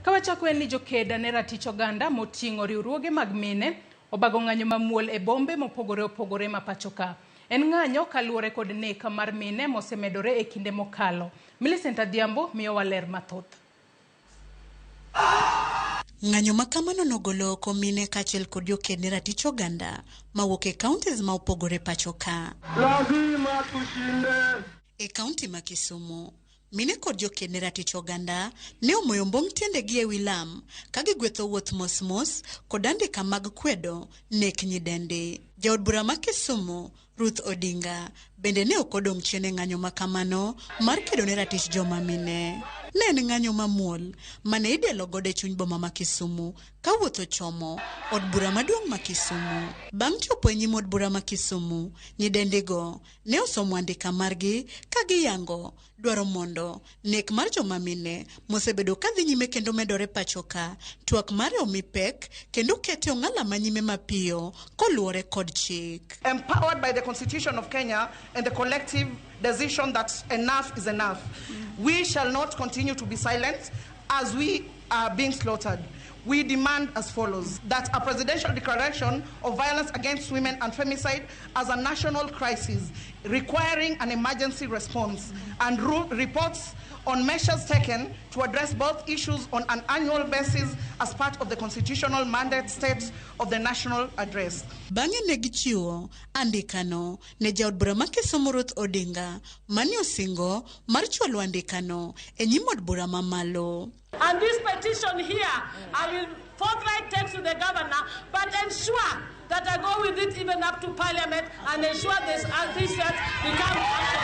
Kawachako ni jokedne ratiro oganda moting'o riwruoge mag mine obago ng'anyo mamuol e bombe mopogore opogore ma pachoka. En ng'anyo kaluwore kod nek mar mine mosemedore e kinde mokalo. Millicent Adhiambo miyo waler mathoth. Ng'anyo makamano nogolo oko mine kaachiel kod jokedne ratiro oganda mawuok e counties ma opogore pachoka. E kaunti ma Kisumu, mine kod jokedne ratiro oganda ne omoyo mbom tiendegi e wi lam ka gigwetho wuoth mos kod andika mag kwedo nek nyidendi. Jaod bura ma Kisumu, Ruth Odinga, bende ne okodong' chien e ng'anyo makamano mar kedo ne ratich joma mine. Ne en ng'anyo mamuol mane idelo godo e chuny boma ma Kisumu ka wuoth ochomo od bura maduong' ma Kisumu. Bang' chopo e nyim od bura ma Kisumu, nyidendigo ne osomo andika margi ka giyango dwaro mondo nek mar joma mine mosebedo ka dhi nyime kendo medore pachoka twak mare omi pek kendo kete ong'ala manyime mapiyo koluwore kod chik. Empowered by the Constitution of Kenya and the collective decision that enough is enough. We shall not continue to be silent as we are being slaughtered. We demand as follows, that a presidential declaration of violence against women and femicide as a national crisis requiring an emergency response and reports on measures taken to address both issues on an annual basis as part of the constitutional mandate states of the national address. Bang'e ne gichiwo andikano ne jaod bura ma Kisumu Ruth Odinga mani osingo mar chwalo andikano e nyim od bura mamalo. And this petition here, I will forthright take to the governor, but ensure that I go with it even up to parliament and ensure this become action.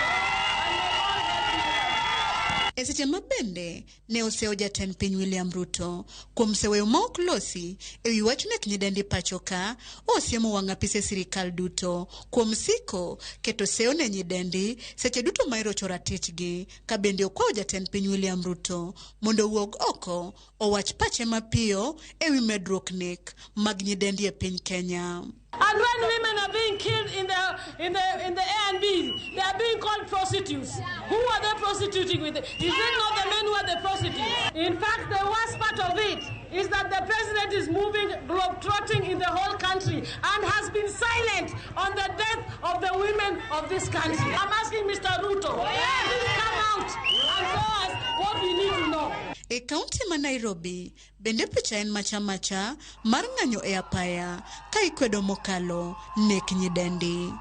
E seche mabende ne oseo jatend piny William Ruto kuom seweyo ma ok losi e wi wach nek nyidendi pachoka, osiemo wang' apise sirikal duto kuom siko keto seyo ne nyidendi seche duto ma irocho ratichgi, ka bende okwayo jatend piny William Ruto mondo owuog oko owach pache mapiyo e wi medruok nek mag nyidendi e piny Kenya. And when women are being killed in the A&B, they are being called prostitutes. Who are they prostituting with? Is it not the men who are the prostitutes? In fact, the worst part of it is that the president is moving globe-trotting in the whole country and has been silent on the death of the women of this country. I'm asking Mr. Ruto, please come out and tell us what we need to know. E kaunti ma Nairobi, bende picha en macha mar ng'anyo e apaya ka ikwedo mokalo nek nyidendi.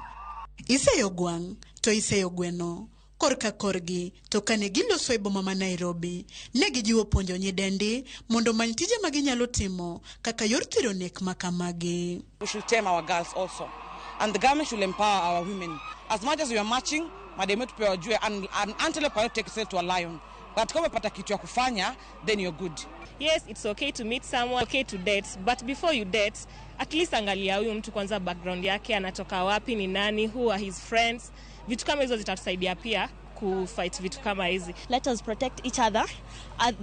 Iseyo gwang' to iseyo gweno. Korka korgi to kane giloso e boma ma Nairobi, ne gijiwo puonjo nyidendi mondo many tije ma ginyalo timo kaka yor thiro nek makamagi. We should tame our girls also, and the government should empower our women. As much as we are marching, madame tupewa jue and until a take itself to a lion. But kama pata kitu ya kufanya, then you're good. Yes, it's okay to meet someone, okay to date, but before you date, at least angalia huyu mtu kwanza background yake, anatoka wapi, ni nani, who are his friends. Vitu kama hizo zitatusaidia pia kufight vitu kama hizi. Let us protect each other.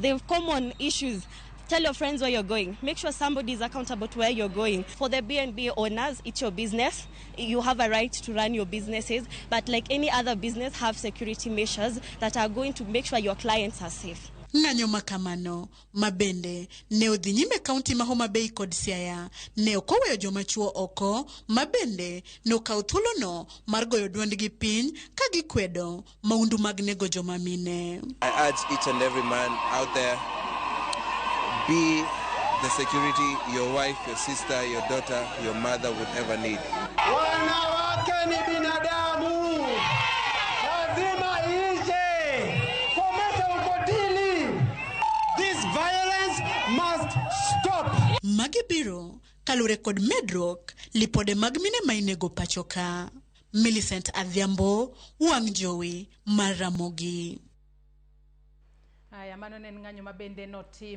The common issues. Tell your friends where you're going. Make sure somebody is accountable to where you're going. For the B&B owners, it's your business. You have a right to run your businesses. But like any other business, have security measures that are going to make sure your clients are safe. Ng'anyo makamano mabende ne odhi nyime kaunti ma Homa Bay kod Siaya, ne okoweyo joma chuo oko, mabende ne okawo thuolono mar goyo duondgi piny ka gikwedo maundu mag nego joma mine. I urge each and every man out there, be the security your wife, your sister, your daughter, your mother would ever need. Wanawake ni binadamu, lazima ishe, komesha ukatili. This violence must stop. Magibiro kalure kod medruok lipode mag mine ma inego pachoka. Millicent Adhiambo, wang' jowi mar Ramogi. Aya, mano ne ng'anyo mabende noti